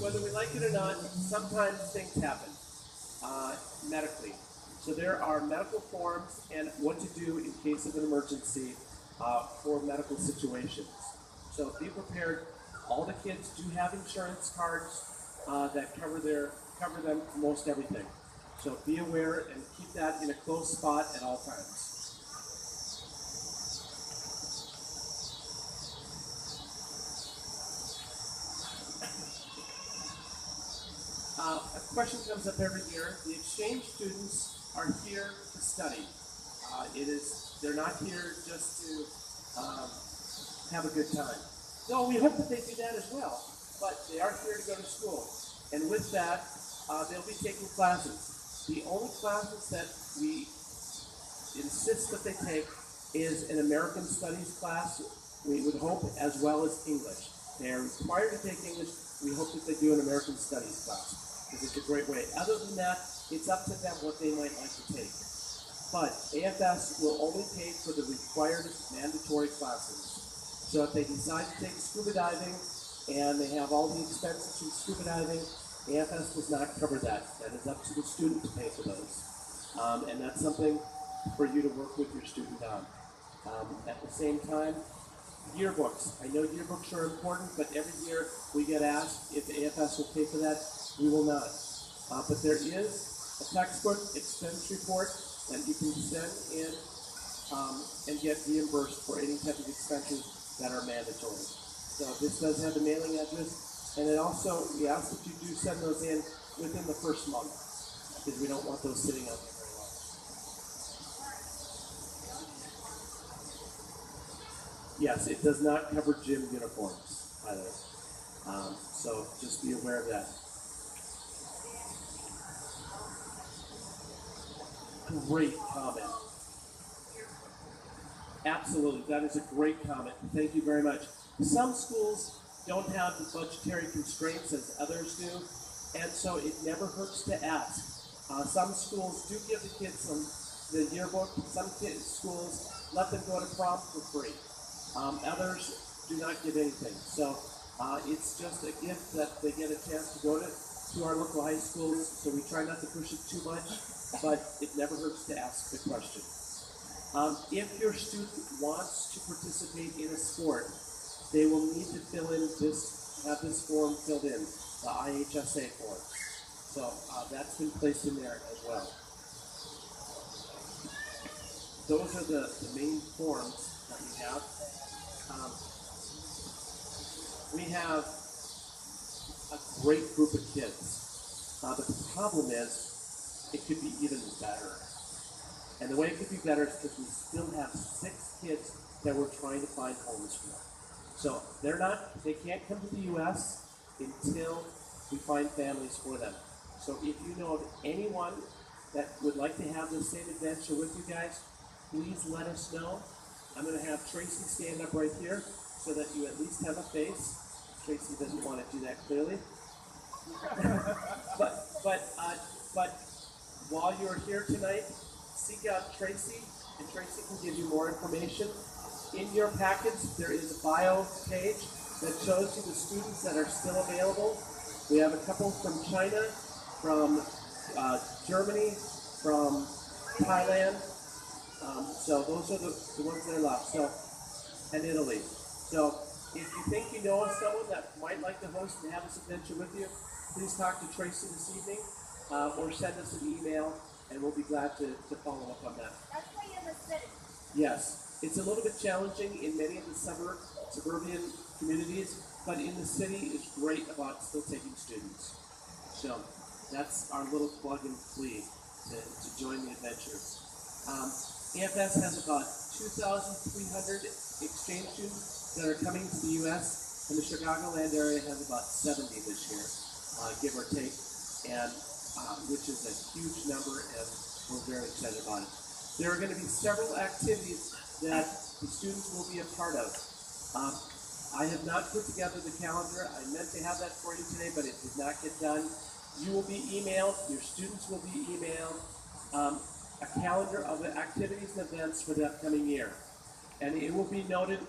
whether we like it or not, sometimes things happen medically. So there are medical forms and what to do in case of an emergency for medical situations. So be prepared. All the kids do have insurance cards that cover them for most everything. So be aware and keep that in a close spot at all times. A question comes up every year. The exchange students are here to study. They're not here just to have a good time. No, we hope that they do that as well, but they are here to go to school. And with that, they'll be taking classes. The only classes that we insist that they take is an American Studies class, we would hope, as well as English. They are required to take English. We hope that they do an American Studies class, because it's a great way. Other than that, it's up to them what they might like to take. But AFS will only pay for the required mandatory classes. So if they decide to take scuba diving and they have all the expenses from scuba diving, AFS does not cover that. That is up to the student to pay for those. And that's something for you to work with your student on. At the same time, yearbooks. I know yearbooks are important, but every year we get asked if AFS will pay for that. We will not. But there is a textbook expense report that you can send in and get reimbursed for any type of expenses that are mandatory. So this does have a mailing address, and it also, we ask that you do send those in within the first month, because we don't want those sitting out there very long. Yes, it does not cover gym uniforms either. So just be aware of that. Great comment. Absolutely, that is a great comment. Thank you very much. Some schools don't have the budgetary constraints as others do, and so it never hurts to ask. Some schools do give the kids the yearbook. Some schools let them go to prom for free. Others do not give anything. So it's just a gift that they get a chance to go to our local high schools, so we try not to push it too much, but it never hurts to ask the question. If your student wants to participate in a sport, they will need to fill in have this form filled in, the IHSA form. So that's been placed in there as well. Those are the main forms that we have. We have a great group of kids. The problem is, it could be even better. And the way it could be better is because we still have 6 kids that we're trying to find homes for. So they can't come to the U.S. until we find families for them. So if you know of anyone that would like to have the same adventure with you guys, please let us know. I'm going to have Tracy stand up right here so that you at least have a face. Tracy doesn't want to do that clearly. but while you're here tonight, seek out Tracy, and Tracy can give you more information. In your packets, there is a bio page that shows you the students that are still available. We have a couple from China, from Germany, from Thailand. So those are the ones that are left. So, and Italy. So if you think you know of someone that might like to host and have this adventure with you, please talk to Tracy this evening, or send us an email, and we'll be glad to follow up on that. That's why you're in the city. Yes. It's a little bit challenging in many of the suburban communities, but in the city it's great about still taking students. So that's our little plug and plea to join the adventure. AFS has about 2,300 exchange students that are coming to the U.S., and the Chicagoland area has about 70 this year, give or take, and which is a huge number, and we're very excited about it. There are going to be several activities that the students will be a part of. I have not put together the calendar. I meant to have that for you today, but it did not get done. You will be emailed, your students will be emailed, a calendar of activities and events for the upcoming year. And it will be noted